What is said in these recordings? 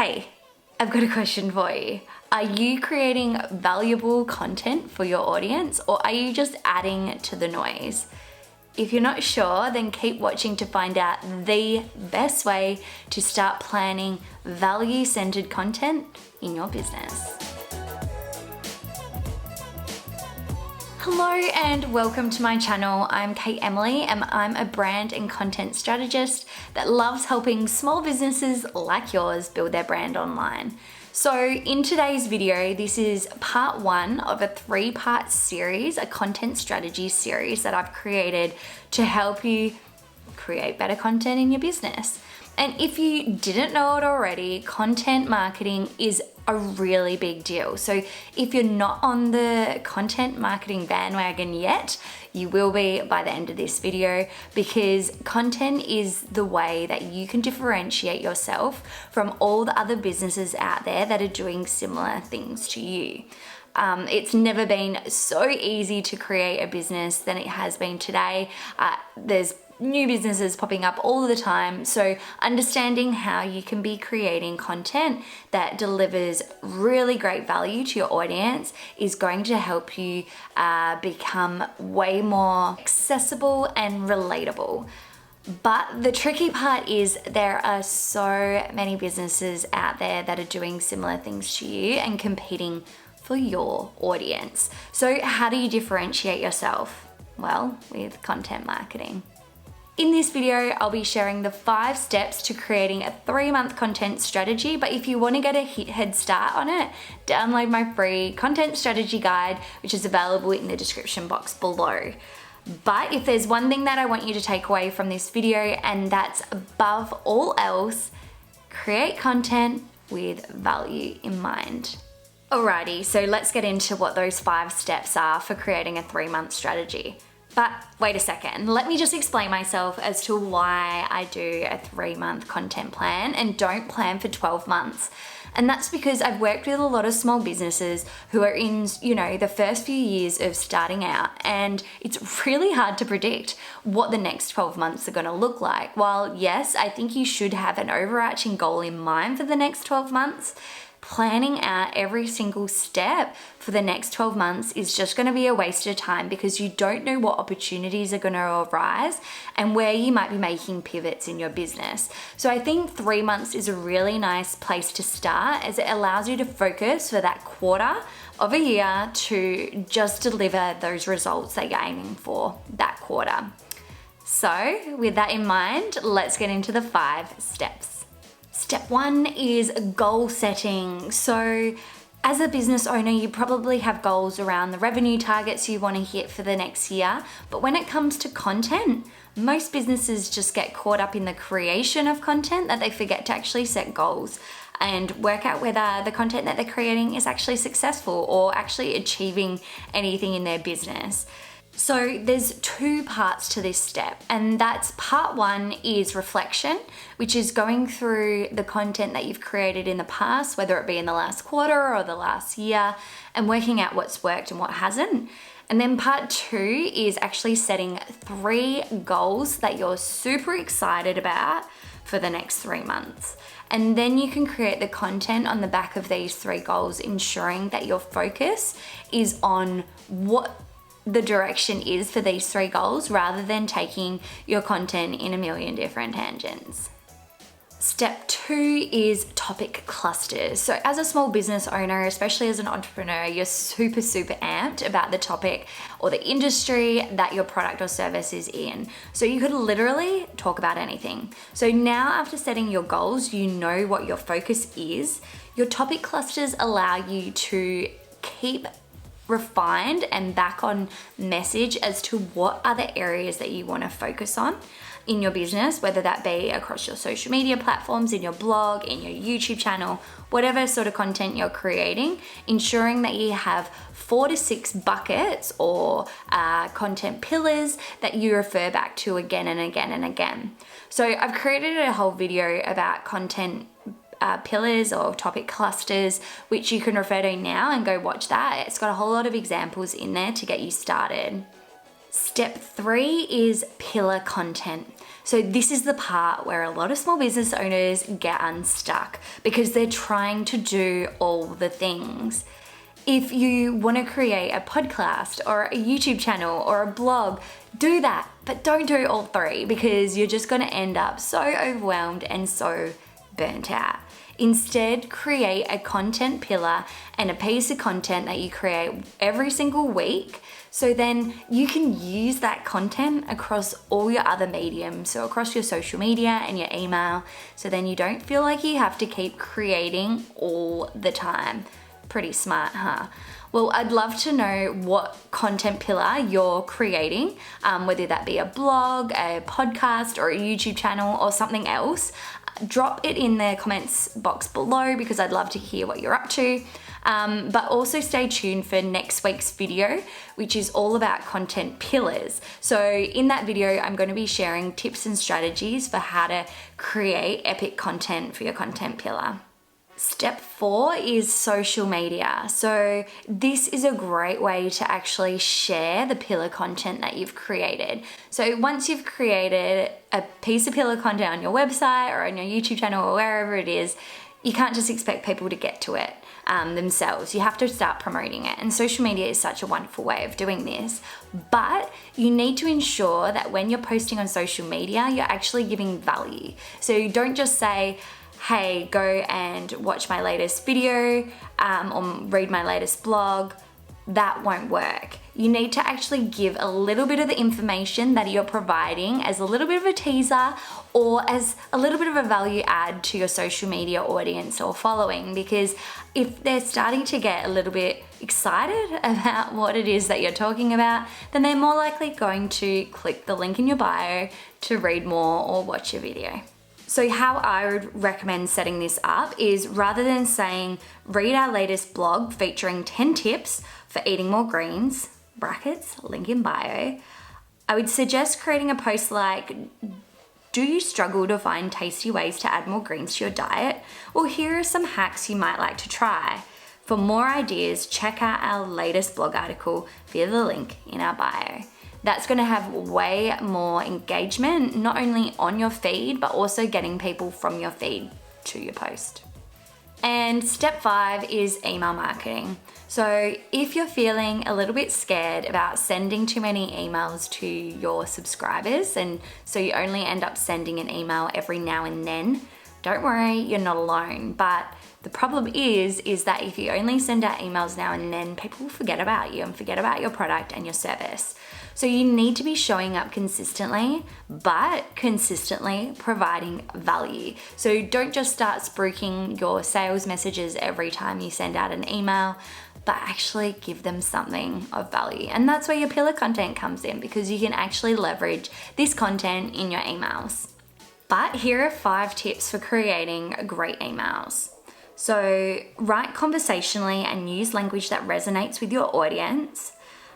Hey, I've got a question for you. Are you creating valuable content for your audience, or are you just adding to the noise? If you're not sure, then keep watching to find out the best way to start planning value-centered content in your business. Hello and welcome to my channel. I'm Kateemiley and I'm a brand and content strategist that loves helping small businesses like yours build their brand online. So in today's video, this is part one of a 3-part series, a content strategy series that I've created to help you create better content in your business. And if you didn't know it already, content marketing is a really big deal. So if you're not on the content marketing bandwagon yet, you will be by the end of this video, because content is the way that you can differentiate yourself from all the other businesses out there that are doing similar things to you. It's never been so easy to create a business than it has been today. There's new businesses popping up all the time. So understanding how you can be creating content that delivers really great value to your audience is going to help you become way more accessible and relatable. But the tricky part is there are so many businesses out there that are doing similar things to you and competing for your audience. So how do you differentiate yourself? Well, with content marketing. In this video, I'll be sharing the 5 steps to creating a 3-month content strategy. But if you want to get a head start on it, download my free content strategy guide, which is available in the description box below. But if there's one thing that I want you to take away from this video, and that's above all else, create content with value in mind. Alrighty, so let's get into what those 5 steps are for creating a 3-month strategy. But wait a second, let me just explain myself as to why I do a 3-month content plan and don't plan for 12 months. And that's because I've worked with a lot of small businesses who are in, the first few years of starting out, and it's really hard to predict what the next 12 months are gonna look like. While yes, I think you should have an overarching goal in mind for the next 12 months, planning out every single step for the next 12 months is just going to be a waste of time, because you don't know what opportunities are going to arise and where you might be making pivots in your business. So I think 3 months is a really nice place to start, as it allows you to focus for that quarter of a year to just deliver those results that you're aiming for that quarter. So with that in mind, let's get into the 5 steps. Step 1 is goal setting. So as a business owner, you probably have goals around the revenue targets you want to hit for the next year. But when it comes to content, most businesses just get caught up in the creation of content that they forget to actually set goals and work out whether the content that they're creating is actually successful or actually achieving anything in their business. So there's 2 parts to this step, and that's part 1 is reflection, which is going through the content that you've created in the past, whether it be in the last quarter or the last year, and working out what's worked and what hasn't. And then part 2 is actually setting 3 goals that you're super excited about for the next 3 months. And then you can create the content on the back of these 3 goals, ensuring that your focus is on what the direction is for these 3 goals, rather than taking your content in a million different tangents. Step 2 is topic clusters. So as a small business owner, especially as an entrepreneur, you're super amped about the topic or the industry that your product or service is in. So you could literally talk about anything. So now, after setting your goals, you know what your focus is. Your topic clusters allow you to keep refined and back on message as to what other areas that you want to focus on in your business, whether that be across your social media platforms, in your blog, in your YouTube channel, whatever sort of content you're creating, ensuring that you have 4 to 6 buckets or content pillars that you refer back to again and again and again. So I've created a whole video about content pillars or topic clusters, which you can refer to now and go watch that. It's got a whole lot of examples in there to get you started. Step 3 is pillar content. So this is the part where a lot of small business owners get unstuck because they're trying to do all the things. If you want to create a podcast or a YouTube channel or a blog, do that, but don't do all three because you're just going to end up so overwhelmed and so burnt out. Instead, create a content pillar and a piece of content that you create every single week. So then you can use that content across all your other mediums, so across your social media and your email. So then you don't feel like you have to keep creating all the time. Pretty smart, huh? Well, I'd love to know what content pillar you're creating, whether that be a blog, a podcast, or a YouTube channel, or something else. Drop it in the comments box below because I'd love to hear what you're up to. But also stay tuned for next week's video, which is all about content pillars. So in that video, I'm going to be sharing tips and strategies for how to create epic content for your content pillar. Step 4 is social media. So this is a great way to actually share the pillar content that you've created. So once you've created a piece of pillar content on your website or on your YouTube channel or wherever it is, you can't just expect people to get to it themselves. You have to start promoting it. And social media is such a wonderful way of doing this. But you need to ensure that when you're posting on social media, you're actually giving value. So you don't just say, hey, go and watch my latest video or read my latest blog. That won't work. You need to actually give a little bit of the information that you're providing as a little bit of a teaser or as a little bit of a value add to your social media audience or following, because if they're starting to get a little bit excited about what it is that you're talking about, then they're more likely going to click the link in your bio to read more or watch your video. So how I would recommend setting this up is, rather than saying, read our latest blog featuring 10 tips for eating more greens, brackets, link in bio, I would suggest creating a post like, do you struggle to find tasty ways to add more greens to your diet? Well, here are some hacks you might like to try. For more ideas, check out our latest blog article via the link in our bio. That's going to have way more engagement, not only on your feed, but also getting people from your feed to your post. And step 5 is email marketing. So if you're feeling a little bit scared about sending too many emails to your subscribers, and so you only end up sending an email every now and then, don't worry, you're not alone. But the problem is that if you only send out emails now and then, people will forget about you and forget about your product and your service. So you need to be showing up consistently, but consistently providing value. So don't just start spruiking your sales messages every time you send out an email, but actually give them something of value. And that's where your pillar content comes in, because you can actually leverage this content in your emails. But here are 5 tips for creating great emails. So write conversationally and use language that resonates with your audience.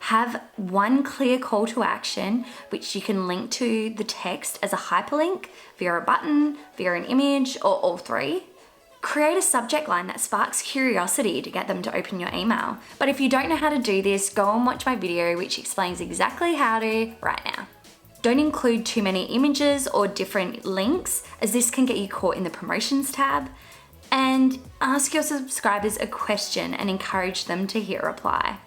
Have one clear call to action, which you can link to the text as a hyperlink, via a button, via an image, or all 3. Create a subject line that sparks curiosity to get them to open your email. But if you don't know how to do this, go and watch my video, which explains exactly how to right now. Don't include too many images or different links, as this can get you caught in the promotions tab. And ask your subscribers a question and encourage them to hit reply.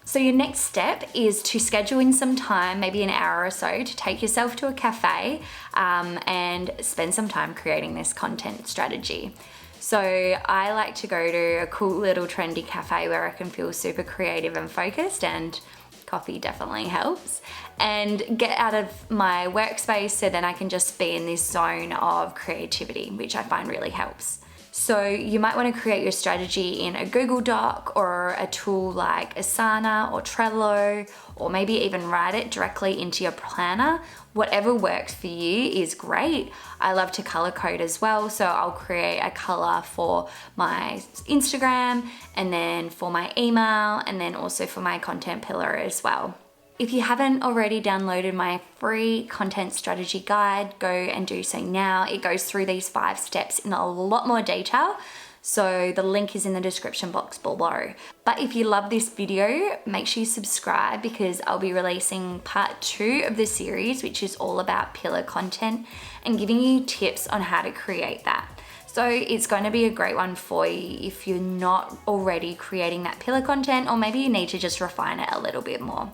So your next step is to schedule in some time, maybe an hour or so, to take yourself to a cafe and spend some time creating this content strategy. So I like to go to a cool little trendy cafe where I can feel super creative and focused, and coffee definitely helps, and get out of my workspace so then I can just be in this zone of creativity, which I find really helps. So you might want to create your strategy in a Google Doc or a tool like Asana or Trello, or maybe even write it directly into your planner. Whatever works for you is great. I love to color code as well, so I'll create a color for my Instagram, and then for my email, and then also for my content pillar as well. If you haven't already downloaded my free content strategy guide, go and do so now. It goes through these 5 steps in a lot more detail. So the link is in the description box below. But if you love this video, make sure you subscribe because I'll be releasing part 2 of the series, which is all about pillar content and giving you tips on how to create that. So it's going to be a great one for you if you're not already creating that pillar content, or maybe you need to just refine it a little bit more.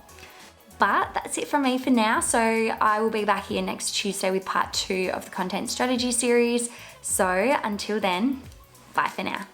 But that's it from me for now. So I will be back here next Tuesday with part 2 of the content strategy series. So until then, bye for now.